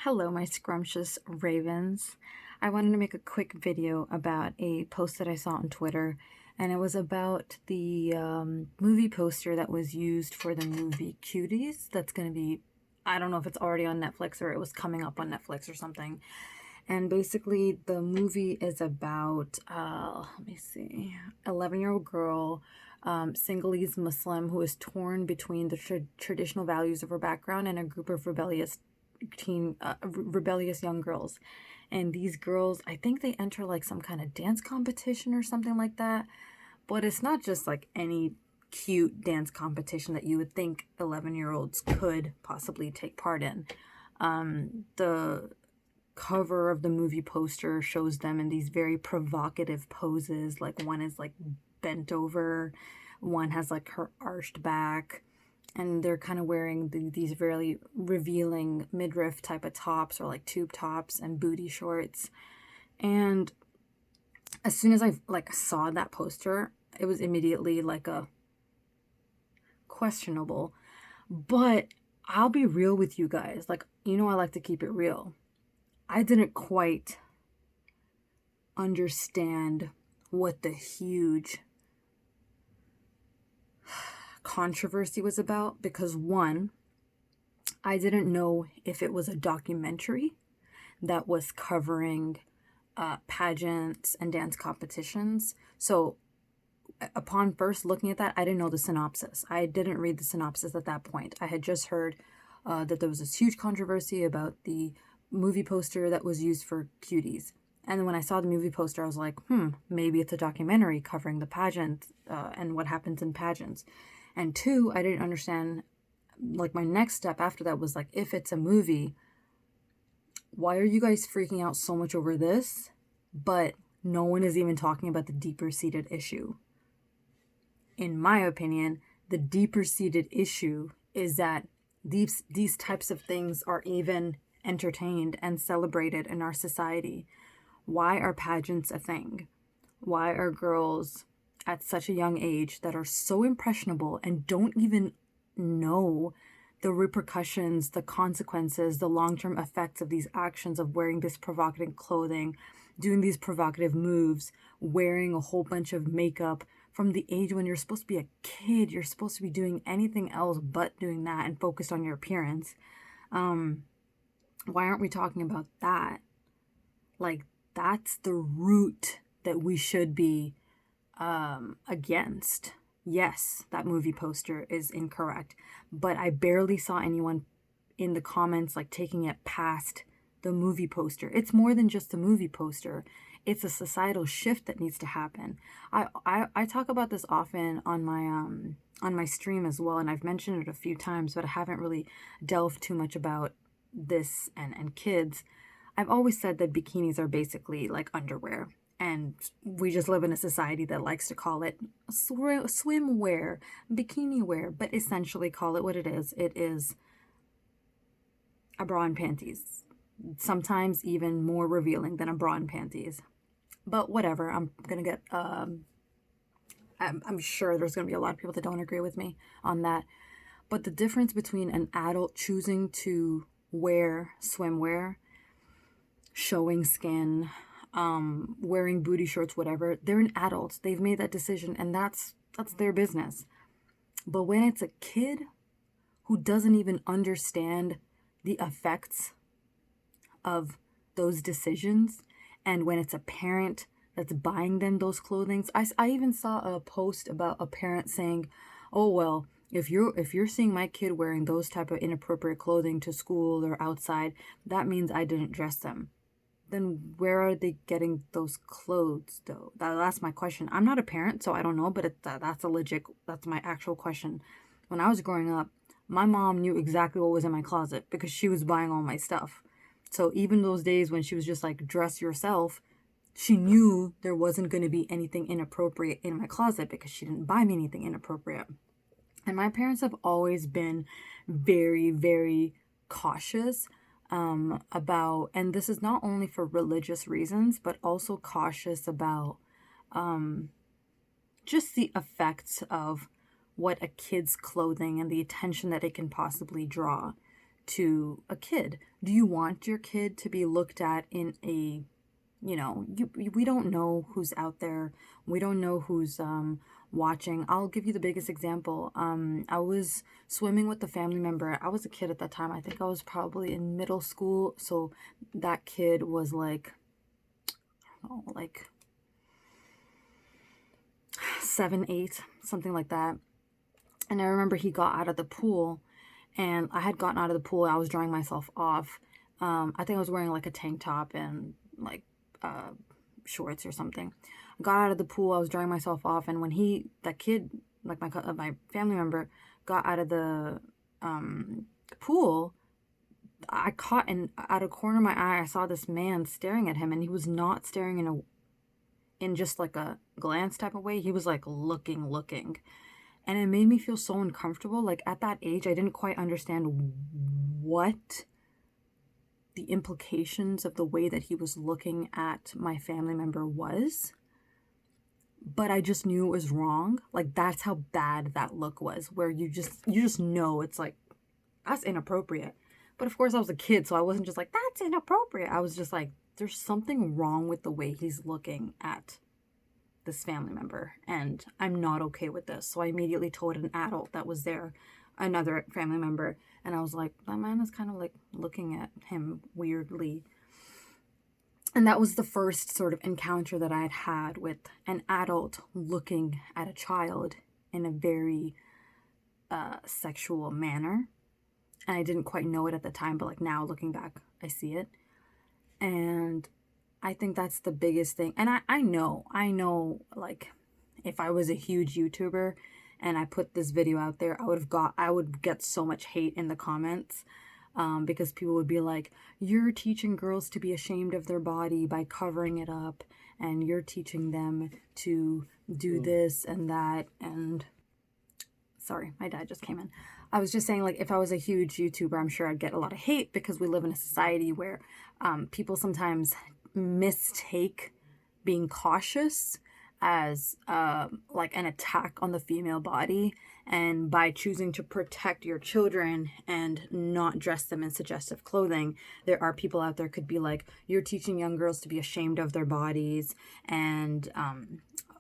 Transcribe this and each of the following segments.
Hello, my scrumptious ravens. I wanted to make a quick video about a post that I saw on Twitter, and it was about the movie poster that was used for the movie Cuties. That's going to be, I don't know if it's already on Netflix or it was coming up on Netflix or something. And basically, the movie is about, let me see, 11-year-old girl, Sinhalese Muslim, who is torn between the traditional values of her background and a group of rebellious young girls. And these girls, I think they enter like some kind of dance competition or something like that. But it's not just like any cute dance competition that you would think 11-year-olds could possibly take part in. The cover of the movie poster shows them in these very provocative poses. Like one is like bent over, one has like her arched back, and they're kind of wearing these very revealing midriff type of tops or like tube tops and booty shorts. And as soon as I like saw that poster, it was immediately like a questionable. But I'll be real with you guys. Like, I like to keep it real. I didn't quite understand what the huge controversy was about because, one, I didn't know if it was a documentary that was covering pageants and dance competitions. So upon first looking at that, I didn't know the synopsis. I didn't read the synopsis at that point. I had just heard that there was this huge controversy about the movie poster that was used for Cuties. And then when I saw the movie poster, I was like, maybe it's a documentary covering the pageant and what happens in pageants. And two, I didn't understand, like my next step after that was like, if it's a movie, why are you guys freaking out so much over this? But no one is even talking about the deeper seated issue. In my opinion, the deeper seated issue is that these types of things are even entertained and celebrated in our society. Why are pageants a thing? Why are girls at such a young age that are so impressionable and don't even know the repercussions, the consequences, the long-term effects of these actions of wearing this provocative clothing, doing these provocative moves, wearing a whole bunch of makeup from the age when you're supposed to be a kid? You're supposed to be doing anything else but doing that and focused on your appearance. Why aren't we talking about that? Like, that's the root that we should be against. Yes, that movie poster is incorrect, but I barely saw anyone in the comments like taking it past the movie poster. It's more than just the movie poster. It's a societal shift that needs to happen. I talk about this often on my stream as well, and I've mentioned it a few times, but I haven't really delved too much about this and kids. I've always said that bikinis are basically like underwear, and we just live in a society that likes to call it swimwear, bikini wear, but essentially call it what it is. It is a bra and panties, sometimes even more revealing than a bra and panties. But whatever, I'm gonna get I'm sure there's gonna be a lot of people that don't agree with me on that. But the difference between an adult choosing to wear swimwear, showing skin, wearing booty shorts, whatever, they're an adult. They've made that decision, and that's their business. But when it's a kid who doesn't even understand the effects of those decisions, and when it's a parent that's buying them those clothings, I even saw a post about a parent saying, "Oh well, if you're seeing my kid wearing those type of inappropriate clothing to school or outside, that means I didn't dress them." Then where are they getting those clothes though? That's my question. I'm not a parent, so I don't know, but that's my actual question. When I was growing up, my mom knew exactly what was in my closet because she was buying all my stuff. So even those days when she was just like, dress yourself, she knew there wasn't going to be anything inappropriate in my closet because she didn't buy me anything inappropriate. And my parents have always been very, very cautious about, and this is not only for religious reasons, but also cautious about just the effects of what a kid's clothing and the attention that it can possibly draw to a kid? Do you want your kid to be looked at in a, we don't know who's out there. We don't know who's watching. I'll give you the biggest example. I was swimming with a family member. I was a kid at that time. I think I was probably in middle school. So that kid was like, I don't know, like 7, 8, something like that. And I remember he got out of the pool, and I had gotten out of the pool. I was drying myself off. I think I was wearing like a tank top and like shorts or something. I got out of the pool. I was drying myself off, and when that kid, like my family member, got out of the pool, I caught out of corner of my eye, I saw this man staring at him, and he was not staring in just like a glance type of way. He was like looking. And it made me feel so uncomfortable. Like at that age, I didn't quite understand what the implications of the way that he was looking at my family member was. But I just knew it was wrong. Like that's how bad that look was, where you just know it's like, that's inappropriate. But of course I was a kid, so I wasn't just like, that's inappropriate. I was just like, there's something wrong with the way he's looking at this family member, and I'm not okay with this. So I immediately told an adult that was there, another family member, and I was like, that man is kind of like looking at him weirdly. And that was the first sort of encounter that I had had with an adult looking at a child in a very sexual manner. And I didn't quite know it at the time, but like now looking back, I see it. And I think that's the biggest thing. And I know, like, if I was a huge YouTuber and I put this video out there, I would get so much hate in the comments, because people would be like, you're teaching girls to be ashamed of their body by covering it up, and you're teaching them to do this and that. And sorry, my dad just came in. I was just saying, like, if I was a huge YouTuber, I'm sure I'd get a lot of hate, because we live in a society where people sometimes mistake being cautious as like an attack on the female body, and by choosing to protect your children and not dress them in suggestive clothing, there are people out there could be like, you're teaching young girls to be ashamed of their bodies, and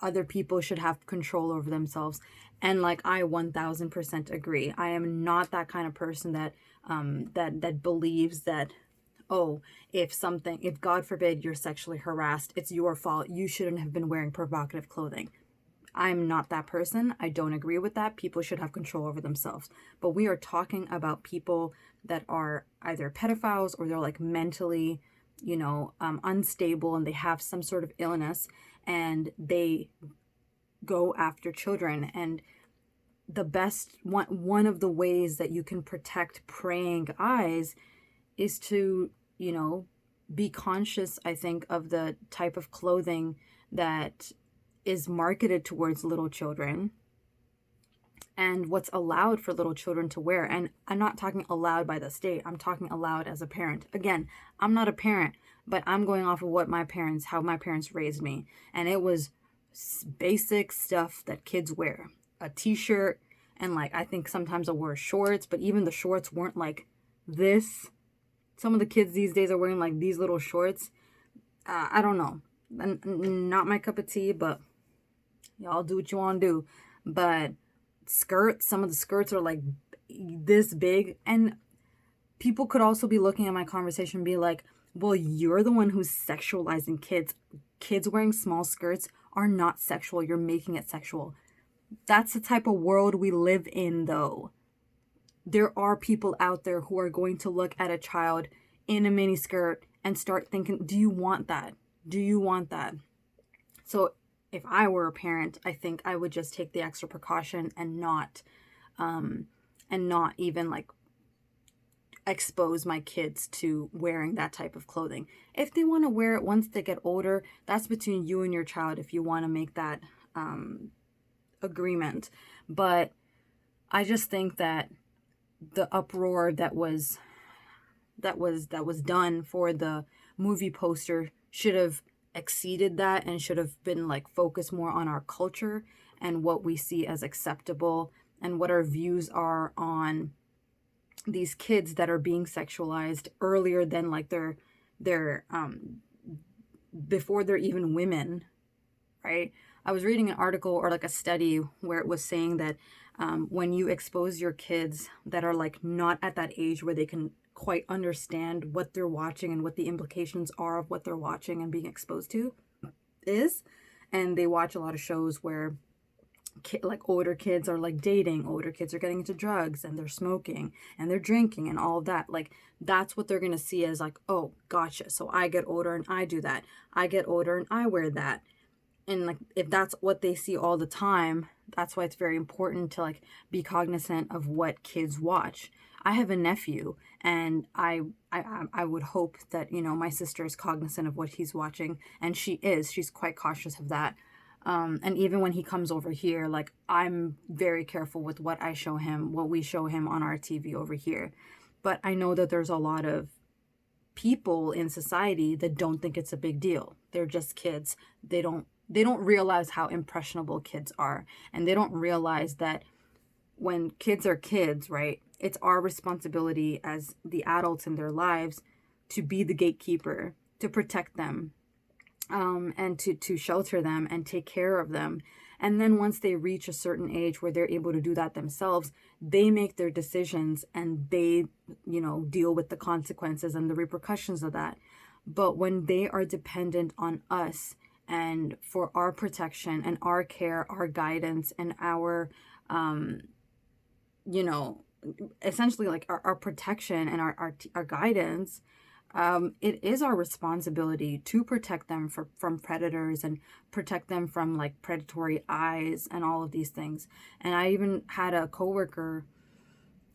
other people should have control over themselves. And like, I 1000% agree. I am not that kind of person that that believes that, oh, if God forbid you're sexually harassed, it's your fault. You shouldn't have been wearing provocative clothing. I'm not that person. I don't agree with that. People should have control over themselves. But we are talking about people that are either pedophiles, or they're like mentally, unstable, and they have some sort of illness, and they go after children. And the best one of the ways that you can protect praying eyes is to, be conscious, I think, of the type of clothing that is marketed towards little children and what's allowed for little children to wear. And I'm not talking allowed by the state. I'm talking allowed as a parent. Again, I'm not a parent, but I'm going off of how my parents raised me. And it was basic stuff that kids wear. A t-shirt, and like, I think sometimes I wear shorts, but even the shorts weren't like this. Some of the kids these days are wearing like these little shorts. I don't know. Not my cup of tea, but y'all do what you want to do. But skirts, some of the skirts are like this big. And people could also be looking at my conversation and be like, well, you're the one who's sexualizing kids. Kids wearing small skirts are not sexual. You're making it sexual. That's the type of world we live in, though. There are people out there who are going to look at a child in a mini skirt and start thinking, do you want that? Do you want that? So if I were a parent, I think I would just take the extra precaution and not even like expose my kids to wearing that type of clothing. If they want to wear it once they get older, that's between you and your child if you want to make that agreement. But I just think that the uproar that was done for the movie poster should have exceeded that, and should have been like focused more on our culture and what we see as acceptable, and what our views are on these kids that are being sexualized earlier than like their before they're even women, right? I was reading an article or like a study where it was saying that when you expose your kids that are like not at that age where they can quite understand what they're watching and what the implications are of what they're watching and being exposed to is, and they watch a lot of shows where like older kids are like dating, older kids are getting into drugs and they're smoking and they're drinking and all of that, like that's what they're going to see as like, oh gotcha, so I get older and I do that, I get older and I wear that. And like if that's what they see all the time, that's why it's very important to like be cognizant of what kids watch. I have a nephew, and I would hope that, you know, my sister is cognizant of what he's watching, and she's quite cautious of that. And even when he comes over here, like I'm very careful with what I show him, what we show him on our TV over here. But I know that there's a lot of people in society that don't think it's a big deal. They're just kids. They don't realize how impressionable kids are, and they don't realize that when kids are kids, right? It's our responsibility as the adults in their lives to be the gatekeeper, to protect them, and to shelter them and take care of them. And then once they reach a certain age where they're able to do that themselves, they make their decisions and they, you know, deal with the consequences and the repercussions of that. But when they are dependent on us and for our protection and our care, our guidance, and our, you know, essentially like our protection and our guidance, it is our responsibility to protect them from predators and protect them from like predatory eyes and all of these things. And I even had a coworker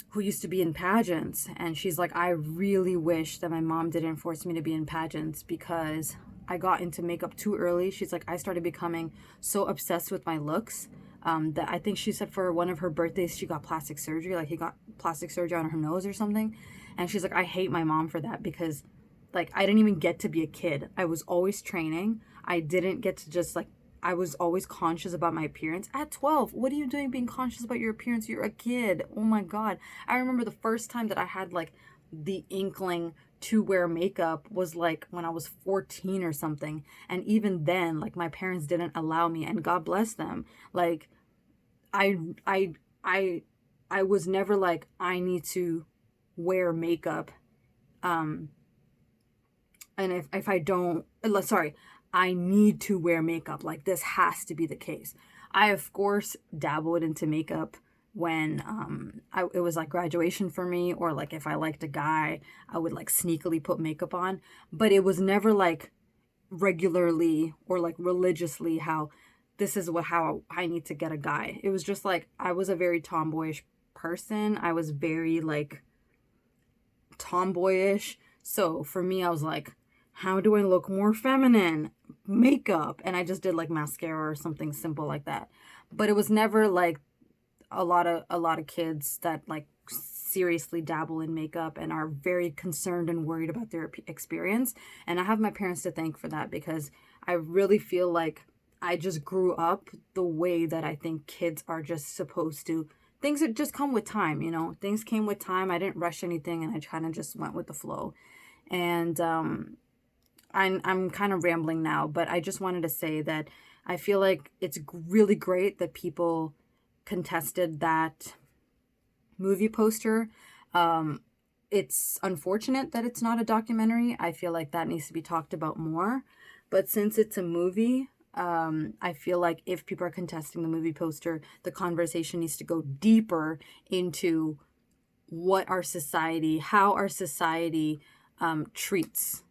who used to be in pageants, and she's like, I really wish that my mom didn't force me to be in pageants because I got into makeup too early. She's like, I started becoming so obsessed with my looks, that I think she said for one of her birthdays she got plastic surgery, like he got plastic surgery on her nose or something. And she's like, I hate my mom for that because like I didn't even get to be a kid. I was always training. I didn't get to just like, I was always conscious about my appearance. At 12, what are you doing being conscious about your appearance? You're a kid. Oh my God. I remember the first time that I had like the inkling to wear makeup was like when I was 14 or something. And even then, like my parents didn't allow me, and God bless them. Like I I I I was never like, I need to wear makeup. And if I don't, sorry, I need to wear makeup. Like this has to be the case. I of course dabbled into makeup when it was like graduation for me, or like if I liked a guy, I would like sneakily put makeup on. But it was never like regularly or like religiously how this is how I need to get a guy. It was just like I was a very tomboyish person. I was very like tomboyish. So for me, I was like, how do I look more feminine? Makeup. And I just did like mascara or something simple like that. But it was never like a lot of kids that like seriously dabble in makeup and are very concerned and worried about their experience. And I have my parents to thank for that, because I really feel like I just grew up the way that I think kids are just supposed to. Things that just come with time, you know. Things came with time. I didn't rush anything, and I kind of just went with the flow. And I'm kind of rambling now, but I just wanted to say that I feel like it's really great that people contested that movie poster. It's unfortunate that it's not a documentary. I feel like that needs to be talked about more. But since it's a movie, I feel like if people are contesting the movie poster, the conversation needs to go deeper into how our society treats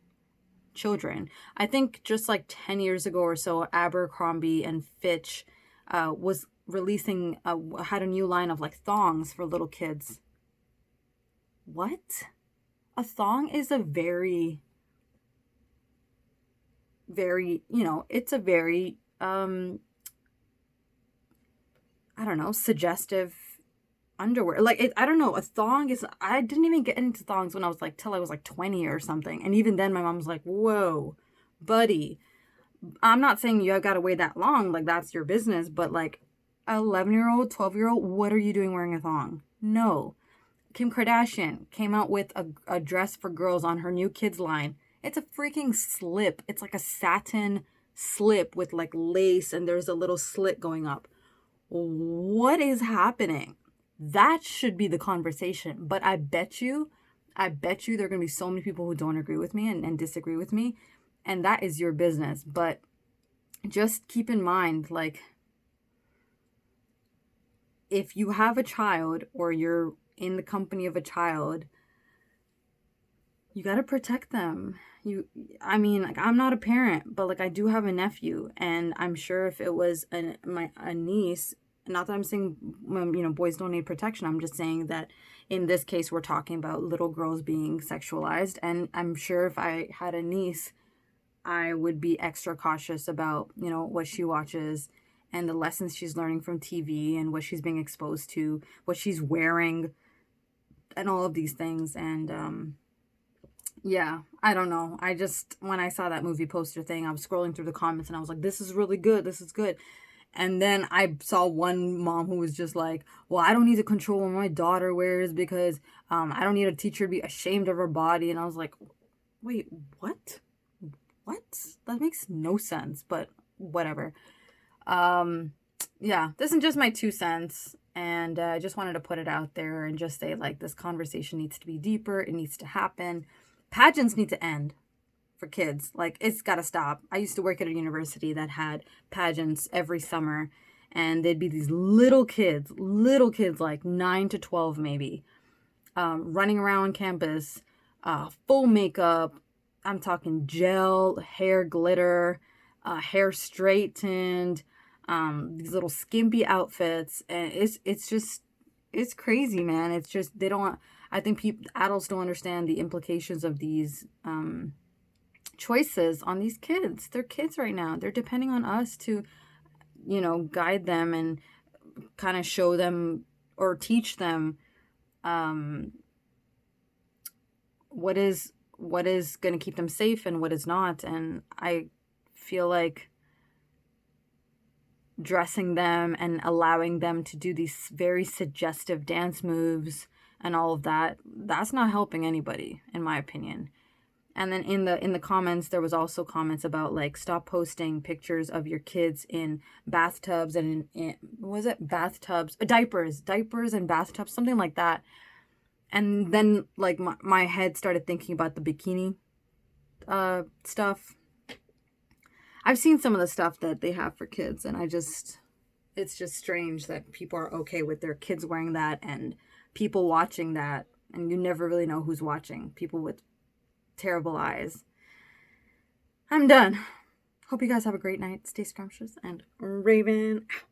children. I think just like 10 years ago or so, Abercrombie and Fitch was releasing, had a new line of like thongs for little kids. What? A thong is a very, you know, it's a very, I don't know, suggestive underwear. Like, I don't know, a thong is, I didn't even get into thongs when I was like, till I was like 20 or something. And even then my mom was like, whoa, buddy, I'm not saying you gotta wait that long, like that's your business, but like 11-year-old, 12-year-old, what are you doing wearing a thong? No. Kim Kardashian came out with a dress for girls on her new kids line. It's a freaking slip. It's like a satin slip with like lace, and there's a little slit going up. What is happening? That should be the conversation. But I bet you there are going to be so many people who don't agree with me and disagree with me. And that is your business. But just keep in mind, like, if you have a child or you're in the company of a child, you got to protect them. I mean, like, I'm not a parent, but like, I do have a nephew, and I'm sure if it was a niece, not that I'm saying, boys don't need protection. I'm just saying that in this case, we're talking about little girls being sexualized. And I'm sure if I had a niece, I would be extra cautious about, what she watches and the lessons she's learning from TV and what she's being exposed to, what she's wearing, and all of these things. And, yeah, I don't know. When I saw that movie poster thing, I was scrolling through the comments and I was like, this is really good. This is good. And then I saw one mom who was just like, well, I don't need to control what my daughter wears because I don't need a teacher to be ashamed of her body. And I was like, wait, what? What? That makes no sense, but whatever. Yeah, this is just my 2 cents. And I just wanted to put it out there and just say, like, this conversation needs to be deeper. It needs to happen. Pageants need to end for kids. Like, it's got to stop. I used to work at a university that had pageants every summer, and they'd be these little kids like 9 to 12 maybe, running around campus, full makeup. I'm talking gel, hair glitter, hair straightened, these little skimpy outfits, and it's crazy, man. It's just, I think adults don't understand the implications of these choices on these kids. They're kids right now. They're depending on us to, guide them and kind of show them or teach them what is going to keep them safe and what is not. And I feel like dressing them and allowing them to do these very suggestive dance moves and all of that's not helping anybody, in my opinion. And then in the comments, there was also comments about, like, stop posting pictures of your kids in bathtubs and in was it bathtubs, diapers and bathtubs, something like that. And then, like, my head started thinking about the bikini stuff. I've seen some of the stuff that they have for kids, and it's just strange that people are okay with their kids wearing that and people watching that, and you never really know who's watching. People with terrible eyes. I'm done. Hope you guys have a great night. Stay scrumptious and Raven out.